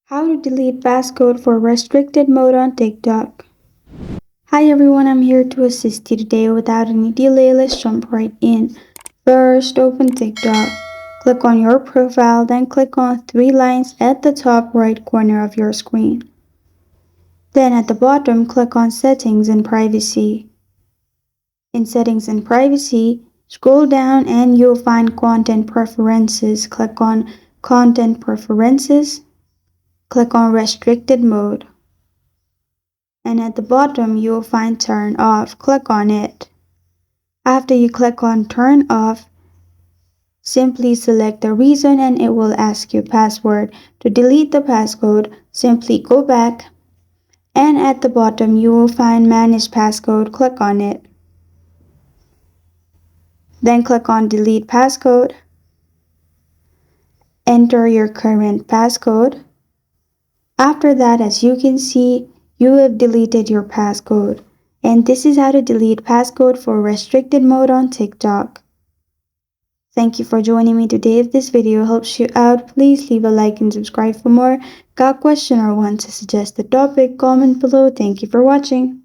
How to delete passcode for restricted mode on TikTok. Hi everyone, I'm here to assist you today. Without any delay, let's jump right in. First, open TikTok. Click on your profile, then click on three lines at the top right corner of your screen. Then at the bottom, click on Settings and Privacy. In Settings and Privacy, scroll down and you'll find Content Preferences. Click on Content Preferences. Click on Restricted Mode. And at the bottom you will find Turn Off. Click on it. After you click on Turn Off, simply select the reason and it will ask you password. To delete the passcode, simply go back and at the bottom you will find Manage Passcode. Click on it. Then click on Delete Passcode. Enter your current passcode. After that, as you can see, you have deleted your passcode. And this is how to delete passcode for restricted mode on TikTok. Thank you for joining me today. If this video helps you out, please leave a like and subscribe for more. Got a question or want to suggest a topic? Comment below. Thank you for watching.